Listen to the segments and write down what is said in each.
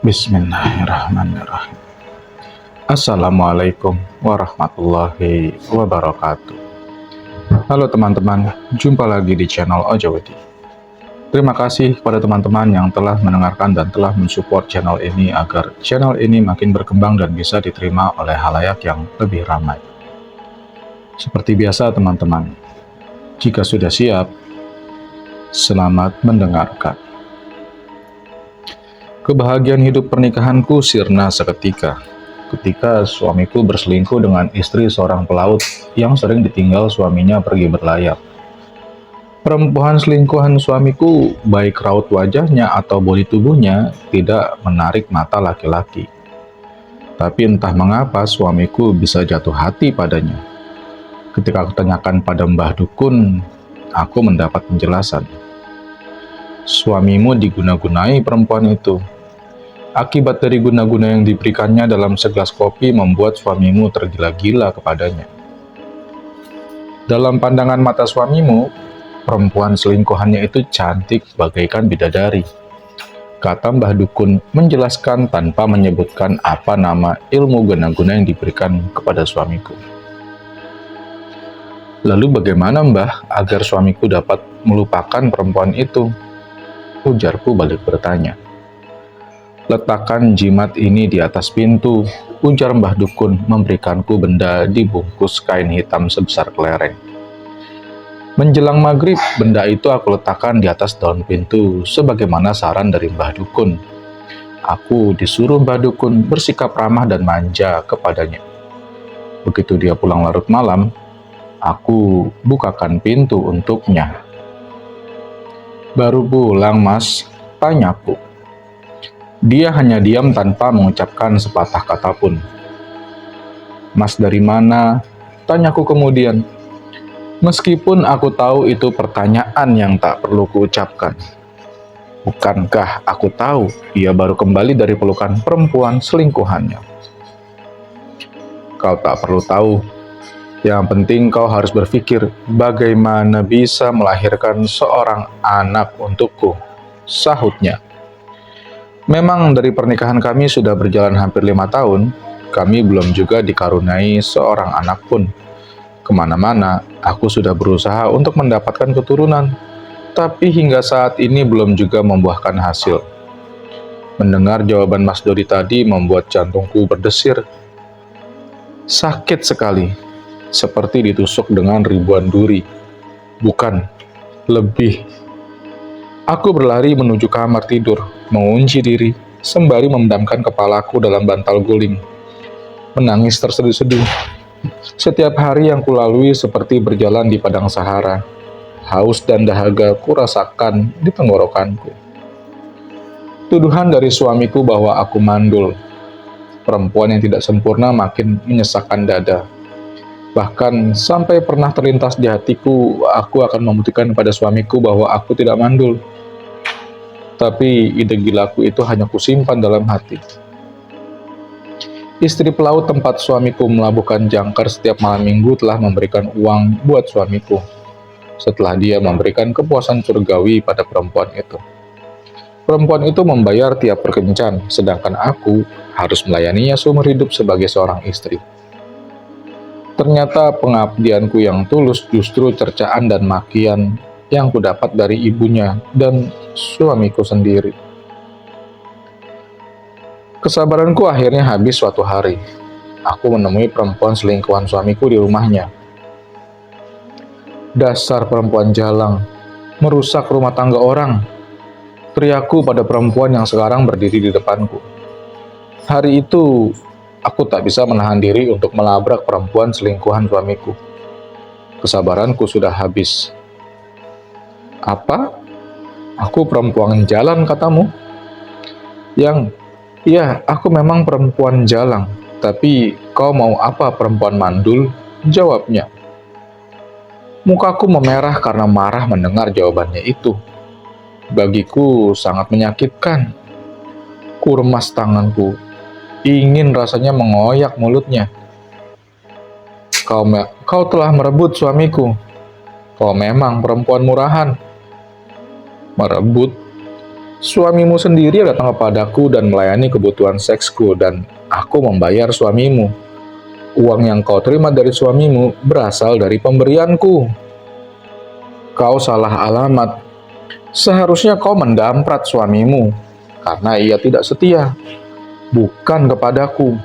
Bismillahirrahmanirrahim. Assalamualaikum warahmatullahi wabarakatuh. Halo teman-teman, jumpa lagi di channel Ojawadi. Terima kasih kepada teman-teman yang telah mendengarkan dan telah mensupport channel ini agar channel ini makin berkembang dan bisa diterima oleh halayak yang lebih ramai. Seperti biasa teman-teman, jika sudah siap, selamat mendengarkan. Kebahagiaan hidup pernikahanku sirna seketika, ketika suamiku berselingkuh dengan istri seorang pelaut yang sering ditinggal suaminya pergi berlayar. Perempuan selingkuhan suamiku, baik raut wajahnya atau bodi tubuhnya, tidak menarik mata laki-laki. Tapi entah mengapa suamiku bisa jatuh hati padanya. Ketika aku tanyakan pada Mbah Dukun, aku mendapat penjelasan. Suamimu diguna-gunai perempuan itu. Akibat dari guna-guna yang diberikannya dalam segelas kopi membuat suamimu tergila-gila kepadanya. Dalam pandangan mata suamimu, perempuan selingkuhannya itu cantik bagaikan bidadari. Kata Mbah Dukun menjelaskan tanpa menyebutkan apa nama ilmu guna-guna yang diberikan kepada suamiku. Lalu bagaimana Mbah agar suamiku dapat melupakan perempuan itu? Ujarku balik bertanya. Letakkan jimat ini di atas pintu, ujar Mbah Dukun memberikanku benda dibungkus kain hitam sebesar kelereng. Menjelang maghrib, benda itu aku letakkan di atas daun pintu, sebagaimana saran dari Mbah Dukun. Aku disuruh Mbah Dukun bersikap ramah dan manja kepadanya. Begitu dia pulang larut malam, aku bukakan pintu untuknya. Baru pulang mas, tanyaku. Dia hanya diam tanpa mengucapkan sepatah kata pun. Mas dari mana? Tanyaku kemudian. Meskipun aku tahu itu pertanyaan yang tak perlu kuucapkan. Bukankah aku tahu ia baru kembali dari pelukan perempuan selingkuhannya? Kau tak perlu tahu. Yang penting kau harus berpikir bagaimana bisa melahirkan seorang anak untukku, sahutnya. Memang dari pernikahan kami sudah berjalan hampir 5 tahun, kami belum juga dikaruniai seorang anak pun. Kemana-mana, aku sudah berusaha untuk mendapatkan keturunan, tapi hingga saat ini belum juga membuahkan hasil. Mendengar jawaban Mas Dodi tadi membuat jantungku berdesir. Sakit sekali, seperti ditusuk dengan ribuan duri. Bukan, lebih. Aku berlari menuju kamar tidur, mengunci diri, sembari memendamkan kepalaku dalam bantal guling. Menangis terseduh-seduh. Setiap hari yang kulalui seperti berjalan di padang Sahara. Haus dan dahaga kurasakan di tenggorokanku. Tuduhan dari suamiku bahwa aku mandul. Perempuan yang tidak sempurna makin menyesakkan dada. Bahkan sampai pernah terlintas di hatiku, aku akan membuktikan pada suamiku bahwa aku tidak mandul. Tapi ide gilaku itu hanya kusimpan dalam hati. Istri pelaut tempat suamiku melabuhkan jangkar setiap malam minggu telah memberikan uang buat suamiku. Setelah dia memberikan kepuasan surgawi pada perempuan itu. Perempuan itu membayar tiap perkencan, sedangkan aku harus melayaninya seumur hidup sebagai seorang istri. Ternyata pengabdianku yang tulus justru cercaan dan makian yang kudapat dari ibunya dan suamiku sendiri. Kesabaranku akhirnya habis suatu hari. Aku menemui perempuan selingkuhan suamiku di rumahnya. Dasar perempuan jalang, merusak rumah tangga orang. Teriakku pada perempuan yang sekarang berdiri di depanku. Hari itu, aku tak bisa menahan diri untuk melabrak perempuan selingkuhan suamiku. Kesabaranku sudah habis. Apa? Aku perempuan jalan katamu? Iya, aku memang perempuan jalang. Tapi kau mau apa perempuan mandul? Jawabnya. Mukaku memerah karena marah mendengar jawabannya itu. Bagiku sangat menyakitkan. Kuremas tanganku. Ingin rasanya mengoyak mulutnya. Kau telah merebut suamiku. Kau memang perempuan murahan. Merebut? Suamimu sendiri datang kepadaku dan melayani kebutuhan seksku dan aku membayar suamimu. Uang yang kau terima dari suamimu berasal dari pemberianku. Kau salah alamat. Seharusnya kau mendamprat suamimu karena ia tidak setia, bukan kepadaku.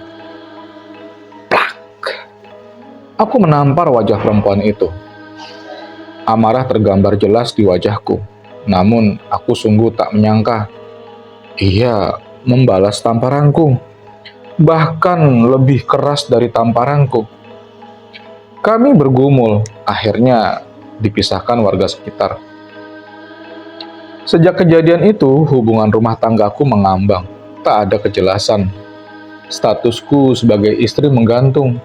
Aku menampar wajah perempuan itu. Amarah tergambar jelas di wajahku. Namun, aku sungguh tak menyangka. Ia membalas tamparanku. Bahkan lebih keras dari tamparanku. Kami bergumul, akhirnya dipisahkan warga sekitar. Sejak kejadian itu, hubungan rumah tanggaku mengambang. Tak ada kejelasan. Statusku sebagai istri menggantung.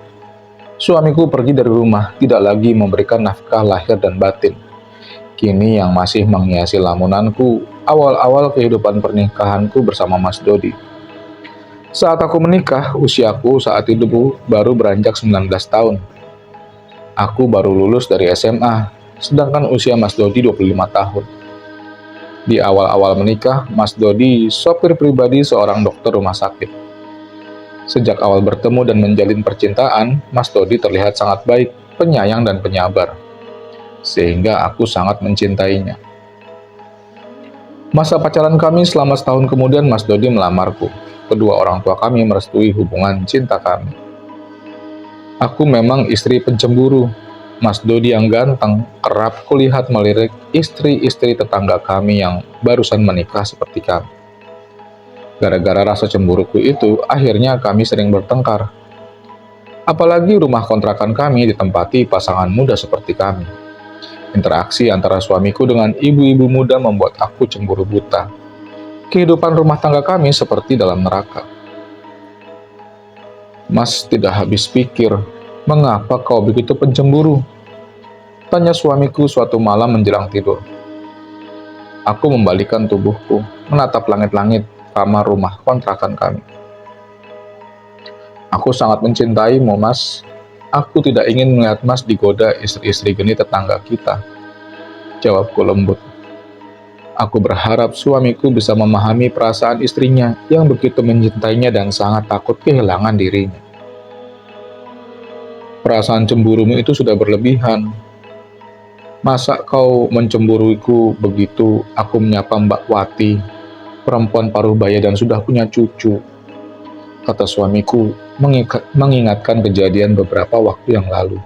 Suamiku pergi dari rumah, tidak lagi memberikan nafkah lahir dan batin. Kini yang masih menghiasi lamunanku, awal-awal kehidupan pernikahanku bersama Mas Dodi. Saat aku menikah, usiaku saat itu baru beranjak 19 tahun. Aku baru lulus dari SMA, sedangkan usia Mas Dodi 25 tahun. Di awal-awal menikah, Mas Dodi sopir pribadi seorang dokter rumah sakit. Sejak awal bertemu dan menjalin percintaan, Mas Dodi terlihat sangat baik, penyayang dan penyabar. Sehingga aku sangat mencintainya. Masa pacaran kami selama setahun kemudian Mas Dodi melamarku. Kedua orang tua kami merestui hubungan cinta kami. Aku memang istri pencemburu. Mas Dodi yang ganteng kerap kulihat melirik istri-istri tetangga kami yang barusan menikah seperti kami. Gara-gara rasa cemburuku itu, akhirnya kami sering bertengkar. Apalagi rumah kontrakan kami ditempati pasangan muda seperti kami. Interaksi antara suamiku dengan ibu-ibu muda membuat aku cemburu buta. Kehidupan rumah tangga kami seperti dalam neraka. Mas tidak habis pikir, mengapa kau begitu pencemburu? Tanya suamiku suatu malam menjelang tidur. Aku membalikan tubuhku, menatap langit-langit kamar rumah kontrakan kami. Aku sangat mencintaimu, Mas. Aku tidak ingin melihat Mas digoda istri-istri genit tetangga kita. Jawabku lembut. Aku berharap suamiku bisa memahami perasaan istrinya yang begitu mencintainya dan sangat takut kehilangan dirinya. Perasaan cemburumu itu sudah berlebihan. Masa kau mencemburuiku begitu? Aku menyapa Mbak Wati, perempuan paruh baya dan sudah punya cucu, kata suamiku mengingatkan kejadian beberapa waktu yang lalu.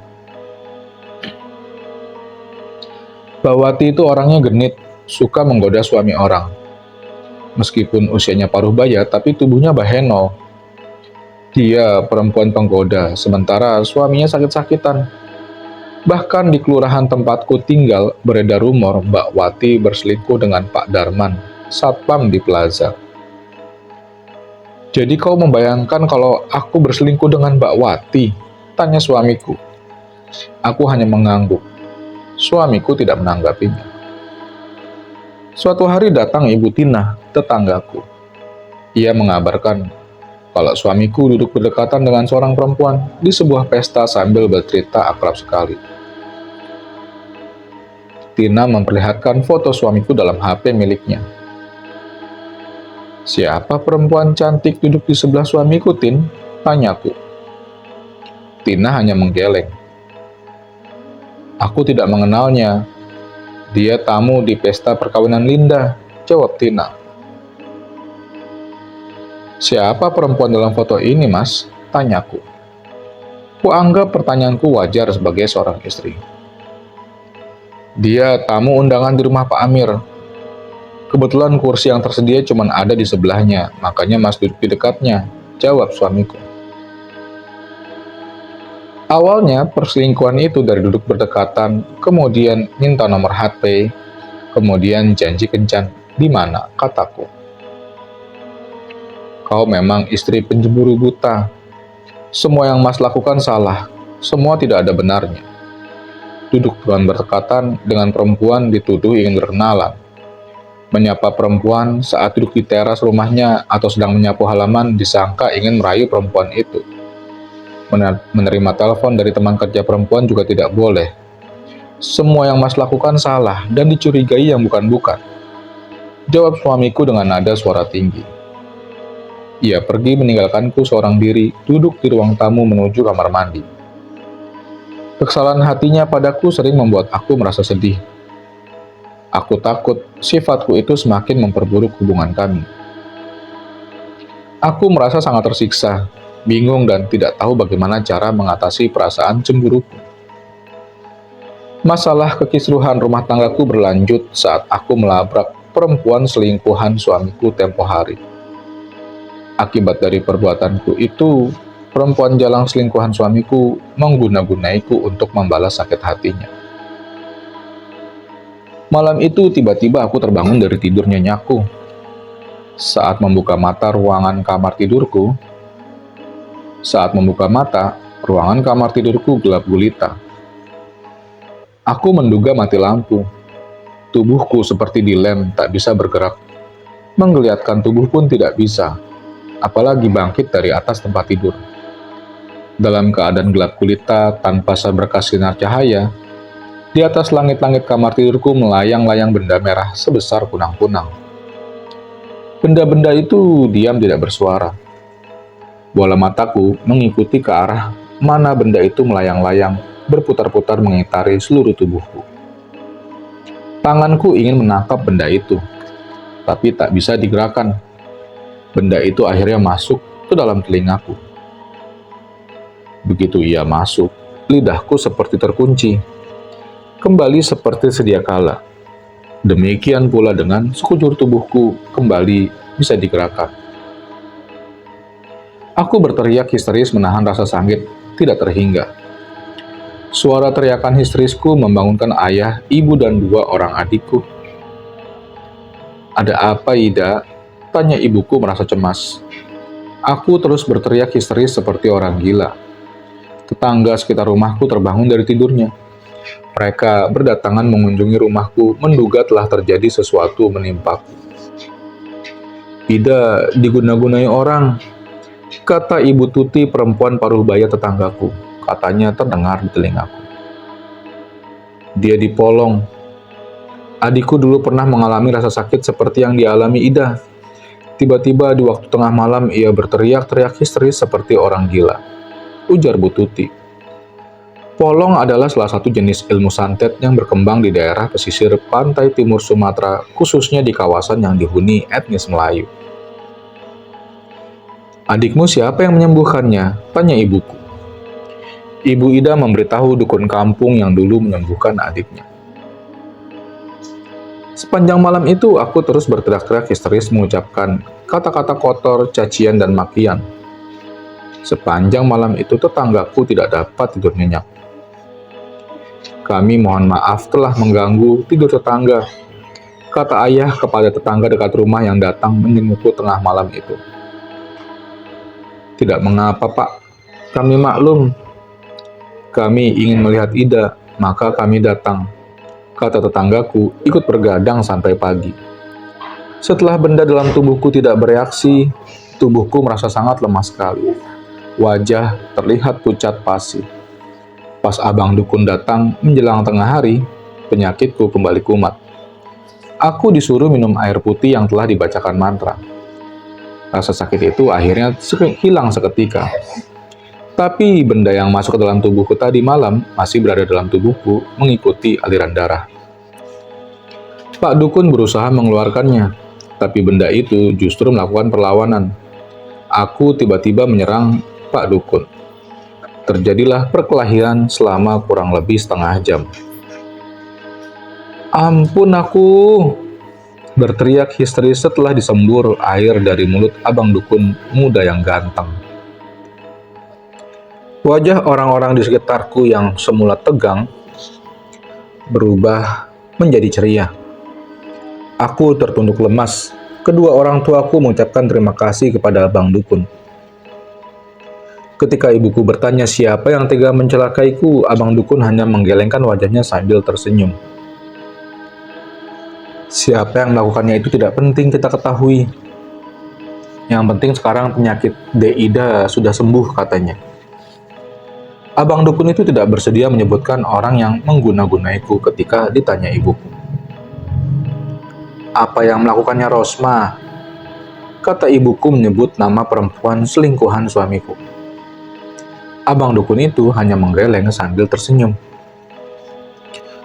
Mbak Wati itu orangnya genit, suka menggoda suami orang. Meskipun usianya paruh baya, tapi tubuhnya baheno. Dia perempuan penggoda, sementara suaminya sakit-sakitan. Bahkan di kelurahan tempatku tinggal beredar rumor Mbak Wati berselingkuh dengan Pak Darman, satpam di plaza. Jadi kau membayangkan kalau aku berselingkuh dengan Mbak Wati? Tanya suamiku. Aku hanya mengangguk. Suamiku tidak menanggapinya. Suatu hari datang Ibu Tina, tetanggaku. Ia mengabarkan kalau suamiku duduk berdekatan dengan seorang perempuan di sebuah pesta sambil bercerita akrab sekali. Tina memperlihatkan foto suamiku dalam HP miliknya. Siapa perempuan cantik duduk di sebelah suamiku, Tin? Tanyaku. Tina hanya menggeleng. Aku tidak mengenalnya. Dia tamu di pesta perkawinan Linda, jawab Tina. Siapa perempuan dalam foto ini, Mas? Tanyaku. Kuanggap pertanyaanku wajar sebagai seorang istri. Dia tamu undangan di rumah Pak Amir. Kebetulan kursi yang tersedia cuma ada di sebelahnya, makanya Mas duduk di dekatnya, jawab suamiku. Awalnya perselingkuhan itu dari duduk berdekatan, kemudian minta nomor HP, kemudian janji kencan. Di mana? Kataku. Kau memang istri pencemburu buta. Semua yang Mas lakukan salah, semua tidak ada benarnya. Duduk berdekatan dengan perempuan dituduh ingin berkenalan. Menyapa perempuan saat duduk di teras rumahnya atau sedang menyapu halaman disangka ingin merayu perempuan itu. Menerima telepon dari teman kerja perempuan juga tidak boleh. Semua yang Mas lakukan salah dan dicurigai yang bukan-bukan. Jawab suamiku dengan nada suara tinggi. Ia pergi meninggalkanku seorang diri, duduk di ruang tamu menuju kamar mandi. Kesalahan hatinya padaku sering membuat aku merasa sedih. Aku takut sifatku itu semakin memperburuk hubungan kami. Aku merasa sangat tersiksa, bingung dan tidak tahu bagaimana cara mengatasi perasaan cemburuku. Masalah kekisruhan rumah tanggaku berlanjut saat aku melabrak perempuan selingkuhan suamiku tempo hari. Akibat dari perbuatanku itu, perempuan jalang selingkuhan suamiku mengguna-gunaiku untuk membalas sakit hatinya. Malam itu tiba-tiba aku terbangun dari tidur nyenyaku. Saat membuka mata ruangan kamar tidurku, ruangan kamar tidurku gelap gulita. Aku menduga mati lampu. Tubuhku seperti dilem, tak bisa bergerak. Menggeliatkan tubuh pun tidak bisa, apalagi bangkit dari atas tempat tidur. Dalam keadaan gelap gulita tanpa seberkas sinar cahaya, di atas langit-langit kamar tidurku melayang-layang benda merah sebesar kunang-kunang. Benda-benda itu diam tidak bersuara. Bola mataku mengikuti ke arah mana benda itu melayang-layang, berputar-putar mengitari seluruh tubuhku. Tanganku ingin menangkap benda itu, tapi tak bisa digerakkan. Benda itu akhirnya masuk ke dalam telingaku. Begitu ia masuk, lidahku seperti terkunci. Kembali seperti sedia kala. Demikian pula dengan sekujur tubuhku kembali bisa digerakkan. Aku berteriak histeris menahan rasa sakit tidak terhingga. Suara teriakan histerisku membangunkan ayah, ibu, dan 2 orang adikku. "Ada apa, Ida?" tanya ibuku merasa cemas. Aku terus berteriak histeris seperti orang gila. Tetangga sekitar rumahku terbangun dari tidurnya. Mereka berdatangan mengunjungi rumahku, menduga telah terjadi sesuatu menimpaku. "Ida diguna-gunai orang," kata Ibu Tuti, perempuan paruh baya tetanggaku. Katanya terdengar di telingaku. "Dia dipolong. Adikku dulu pernah mengalami rasa sakit seperti yang dialami Ida. Tiba-tiba di waktu tengah malam ia berteriak-teriak histeris seperti orang gila," ujar Bu Tuti. Polong adalah salah satu jenis ilmu santet yang berkembang di daerah pesisir pantai timur Sumatera, khususnya di kawasan yang dihuni etnis Melayu. "Adikmu siapa yang menyembuhkannya?" tanya ibuku. Ibu Ida memberitahu dukun kampung yang dulu menyembuhkan adiknya. Sepanjang malam itu, aku terus berteriak-teriak histeris mengucapkan kata-kata kotor, cacian, dan makian. Sepanjang malam itu, tetanggaku tidak dapat tidur nyenyak. "Kami mohon maaf telah mengganggu tidur tetangga," kata ayah kepada tetangga dekat rumah yang datang menjengukku tengah malam itu. "Tidak mengapa, Pak. Kami maklum. Kami ingin melihat Ida, maka kami datang," kata tetanggaku, ikut bergadang sampai pagi. Setelah benda dalam tubuhku tidak bereaksi, tubuhku merasa sangat lemah sekali. Wajah terlihat pucat pasi. Pas abang dukun datang menjelang tengah hari, penyakitku kembali kumat. Aku disuruh minum air putih yang telah dibacakan mantra. Rasa sakit itu akhirnya hilang seketika. Tapi benda yang masuk ke dalam tubuhku tadi malam masih berada dalam tubuhku mengikuti aliran darah. Pak Dukun berusaha mengeluarkannya, tapi benda itu justru melakukan perlawanan. Aku tiba-tiba menyerang Pak Dukun. Terjadilah perkelahian selama kurang lebih setengah jam. "Ampun aku!" berteriak histeris setelah disembur air dari mulut abang dukun muda yang ganteng. Wajah orang-orang di sekitarku yang semula tegang berubah menjadi ceria. Aku tertunduk lemas. Kedua orang tuaku mengucapkan terima kasih kepada abang dukun. Ketika ibuku bertanya siapa yang tega mencelakaiku, abang dukun hanya menggelengkan wajahnya sambil tersenyum. "Siapa yang melakukannya itu tidak penting kita ketahui. Yang penting sekarang penyakit Ida sudah sembuh," katanya. Abang dukun itu tidak bersedia menyebutkan orang yang mengguna-gunaiku ketika ditanya ibuku. apa yang melakukannya Rosma? Kata ibuku menyebut nama perempuan selingkuhan suamiku. Abang dukun itu hanya menggeleng sambil tersenyum.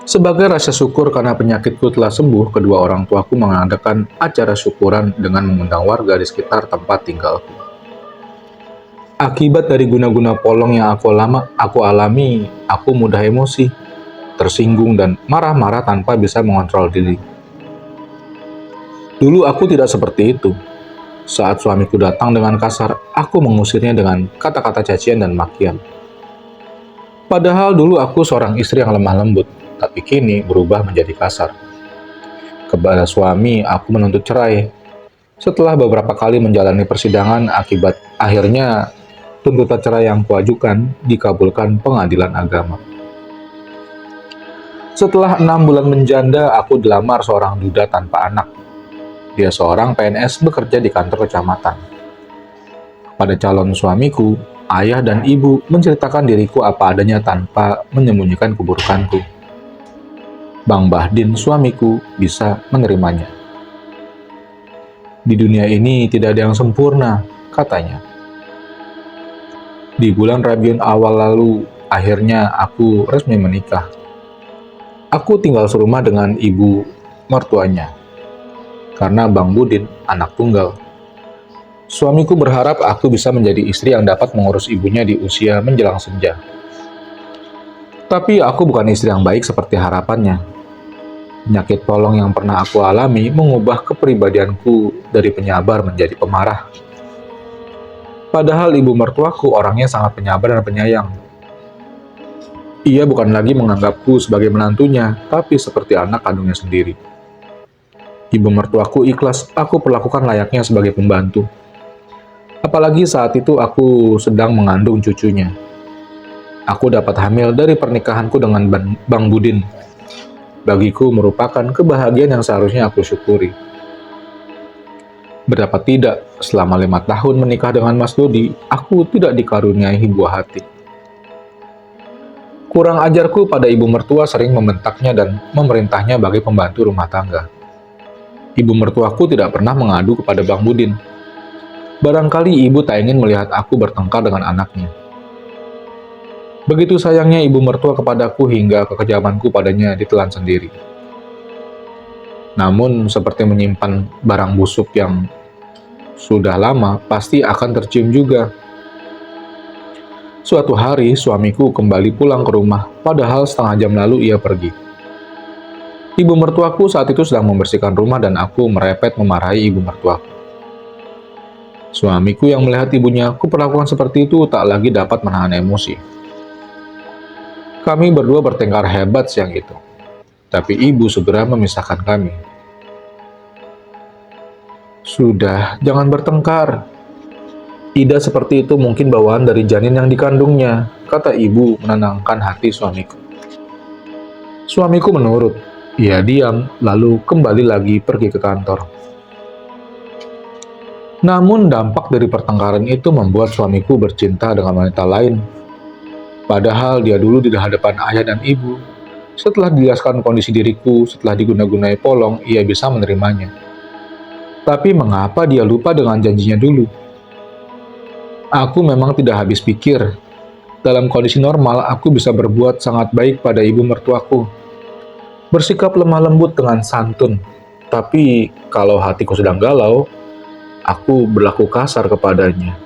Sebagai rasa syukur karena penyakitku telah sembuh, kedua orang tuaku mengadakan acara syukuran dengan mengundang warga di sekitar tempat tinggalku. Akibat dari guna-guna polong yang aku alami, aku mudah emosi, tersinggung dan marah-marah tanpa bisa mengontrol diri. Dulu aku tidak seperti itu. Saat suamiku datang dengan kasar, aku mengusirnya dengan kata-kata cacian dan makian. Padahal dulu aku seorang istri yang lemah lembut, tapi kini berubah menjadi kasar. Kepada suami, aku menuntut cerai. Setelah beberapa kali menjalani persidangan, akhirnya tuntutan cerai yang kuajukan dikabulkan pengadilan agama. Setelah 6 bulan menjanda, aku dilamar seorang duda tanpa anak. Dia seorang PNS bekerja di kantor kecamatan. Pada calon suamiku, ayah dan ibu menceritakan diriku apa adanya tanpa menyembunyikan keburukanku. Bang Bahdin, suamiku, bisa menerimanya. Di dunia ini tidak ada yang sempurna, katanya. Di bulan Rabiul Awal lalu, akhirnya aku resmi menikah. Aku tinggal serumah dengan ibu mertuanya, karena Bang Budin anak tunggal. Suamiku berharap aku bisa menjadi istri yang dapat mengurus ibunya di usia menjelang senja. Tapi aku bukan istri yang baik seperti harapannya. Penyakit polong yang pernah aku alami mengubah kepribadianku dari penyabar menjadi pemarah. Padahal ibu mertuaku orangnya sangat penyabar dan penyayang. Ia bukan lagi menganggapku sebagai menantunya, tapi seperti anak kandungnya sendiri. Ibu mertuaku ikhlas aku perlakukan layaknya sebagai pembantu. Apalagi saat itu aku sedang mengandung cucunya. Aku dapat hamil dari pernikahanku dengan Bang Budin. Bagiku merupakan kebahagiaan yang seharusnya aku syukuri. Betapa tidak, selama 5 tahun menikah dengan Mas Dodi, aku tidak dikaruniai buah hati. Kurang ajarku pada ibu mertua sering membentaknya dan memerintahnya bagi pembantu rumah tangga. Ibu mertuaku tidak pernah mengadu kepada Bang Budin. Barangkali ibu tak ingin melihat aku bertengkar dengan anaknya. Begitu sayangnya ibu mertua kepadaku hingga kekejamanku padanya ditelan sendiri. Namun, seperti menyimpan barang busuk yang sudah lama, pasti akan tercium juga. Suatu hari, suamiku kembali pulang ke rumah, padahal setengah jam lalu ia pergi. Ibu mertuaku saat itu sedang membersihkan rumah dan aku merepet memarahi ibu mertuaku. Suamiku yang melihat ibunya kuperlakukan seperti itu tak lagi dapat menahan emosi. Kami berdua bertengkar hebat siang itu, tapi ibu segera memisahkan kami. Sudah, jangan bertengkar. Ida seperti itu mungkin bawaan dari janin yang dikandungnya, kata ibu menenangkan hati suamiku. Suamiku menurut. Ia diam, lalu kembali lagi pergi ke kantor. Namun dampak dari pertengkaran itu membuat suamiku bercinta dengan wanita lain. Padahal dia dulu di hadapan ayah dan ibu. Setelah dijelaskan kondisi diriku, setelah diguna-gunai polong, ia bisa menerimanya. Tapi mengapa dia lupa dengan janjinya dulu? Aku memang tidak habis pikir. Dalam kondisi normal, aku bisa berbuat sangat baik pada ibu mertuaku. Bersikap lemah lembut dengan santun. Tapi kalau hatiku sedang galau, aku berlaku kasar kepadanya.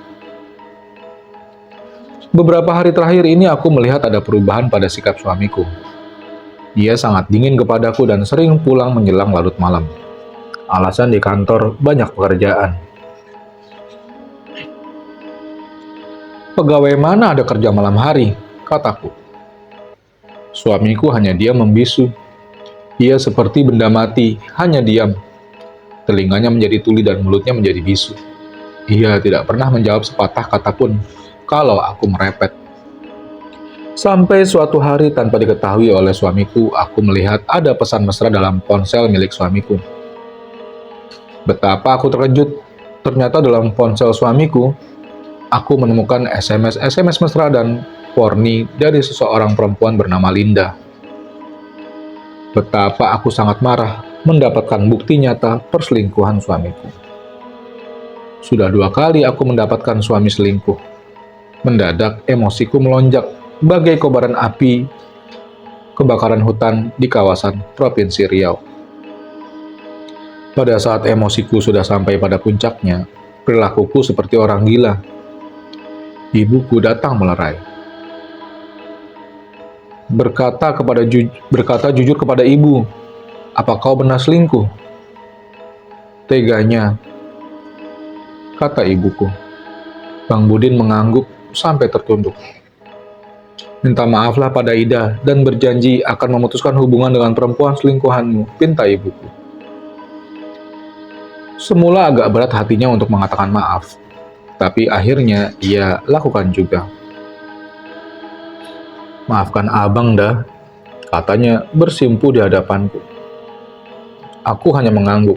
Beberapa hari terakhir ini aku melihat ada perubahan pada sikap suamiku. Dia sangat dingin kepadaku dan sering pulang menjelang larut malam. Alasan di kantor banyak pekerjaan. Pegawai mana ada kerja malam hari, kataku. Suamiku hanya diam membisu. Ia seperti benda mati, hanya diam. Telinganya menjadi tuli dan mulutnya menjadi bisu. Ia tidak pernah menjawab sepatah kata pun kalau aku merepet. Sampai suatu hari tanpa diketahui oleh suamiku, aku melihat ada pesan mesra dalam ponsel milik suamiku. Betapa aku terkejut. Ternyata dalam ponsel suamiku, aku menemukan SMS mesra dan warni dari seseorang perempuan bernama Linda. Betapa aku sangat marah mendapatkan bukti nyata perselingkuhan suamiku. Sudah 2 kali aku mendapatkan suami selingkuh. Mendadak emosiku melonjak bagai kobaran api kebakaran hutan di kawasan Provinsi Riau. Pada saat emosiku sudah sampai pada puncaknya, perilakuku seperti orang gila. Ibuku datang melerai. Berkata jujur kepada ibu, "Apa kau benar selingkuh?" "Teganya," kata ibuku. Bang Budin mengangguk sampai tertunduk. "Minta maaflah pada Ida dan berjanji akan memutuskan hubungan dengan perempuan selingkuhanmu," pinta ibuku. Semula agak berat hatinya untuk mengatakan maaf, tapi akhirnya ia lakukan juga. "Maafkan abang dah," katanya bersimpu di hadapanku. Aku hanya mengangguk.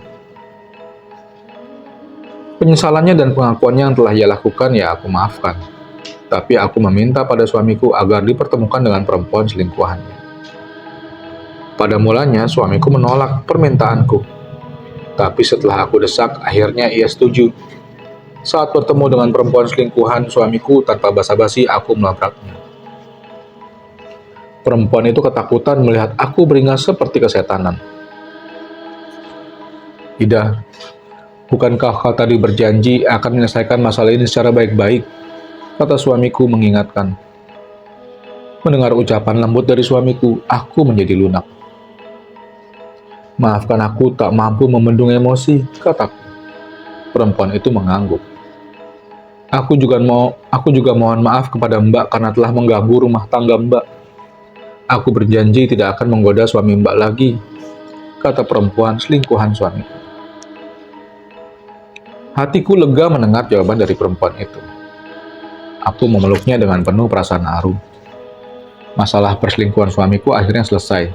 Penyesalannya dan pengakuannya yang telah ia lakukan ya aku maafkan. Tapi aku meminta pada suamiku agar dipertemukan dengan perempuan selingkuhannya. Pada mulanya suamiku menolak permintaanku. Tapi setelah aku desak, akhirnya ia setuju. Saat bertemu dengan perempuan selingkuhan suamiku, tanpa basa-basi aku melabraknya. Perempuan itu ketakutan melihat aku beringas seperti kesetanan. "Ida, bukankah kau tadi berjanji akan menyelesaikan masalah ini secara baik-baik?" kata suamiku mengingatkan. Mendengar ucapan lembut dari suamiku, aku menjadi lunak. "Maafkan aku tak mampu membendung emosi," kataku. Perempuan itu mengangguk. Aku juga mohon maaf kepada Mbak karena telah mengganggu rumah tangga Mbak. Aku berjanji tidak akan menggoda suami Mbak lagi," kata perempuan selingkuhan suamiku. Hatiku lega mendengar jawaban dari perempuan itu. Aku memeluknya dengan penuh perasaan haru. Masalah perselingkuhan suamiku akhirnya selesai.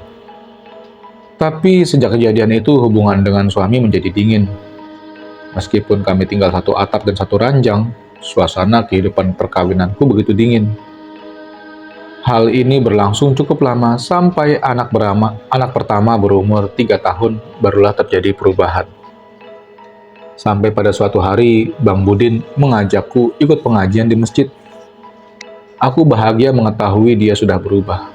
Tapi sejak kejadian itu hubungan dengan suami menjadi dingin. Meskipun kami tinggal satu atap dan satu ranjang, suasana kehidupan perkawinanku begitu dingin. Hal ini berlangsung cukup lama sampai anak pertama berumur 3 tahun barulah terjadi perubahan. Sampai pada suatu hari, Bang Budin mengajakku ikut pengajian di masjid. Aku bahagia mengetahui dia sudah berubah.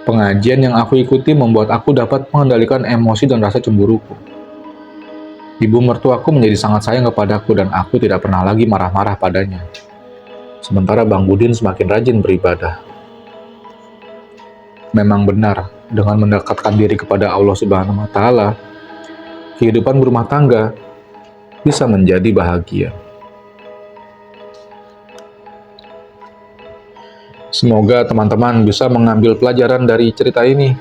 Pengajian yang aku ikuti membuat aku dapat mengendalikan emosi dan rasa cemburuku. Ibu mertuaku menjadi sangat sayang kepadaku dan aku tidak pernah lagi marah-marah padanya. Sementara Bang Budin semakin rajin beribadah. Memang benar, dengan mendekatkan diri kepada Allah Subhanahu wa Ta'ala, kehidupan berumah tangga bisa menjadi bahagia. Semoga teman-teman bisa mengambil pelajaran dari cerita ini.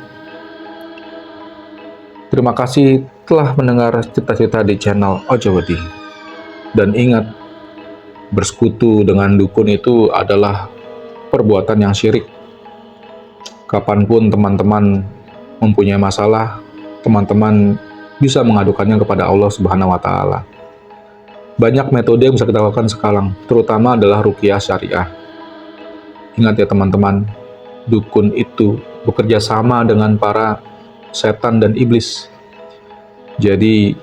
Terima kasih telah mendengar cerita-cerita di channel Ojo Wedi. Dan ingat, bersekutu dengan dukun itu adalah perbuatan yang syirik. Kapanpun teman-teman mempunyai masalah, teman-teman bisa mengadukannya kepada Allah Subhanahu wa Ta'ala. Banyak metode yang bisa kita lakukan sekarang, terutama adalah ruqyah syariah. Ingat ya teman-teman, dukun itu bekerja sama dengan para setan dan iblis. Jadi,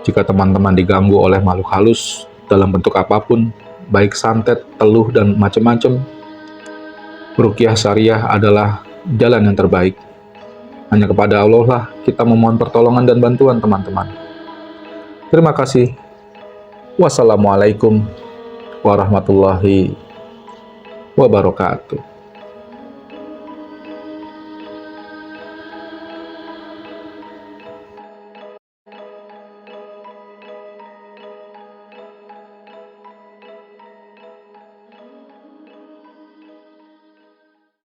jika teman-teman diganggu oleh makhluk halus dalam bentuk apapun, baik santet, teluh, dan macam-macam, ruqyah syariah adalah jalan yang terbaik. Hanya kepada Allah lah kita memohon pertolongan dan bantuan teman-teman. Terima kasih. Wassalamualaikum warahmatullahi wabarakatuh.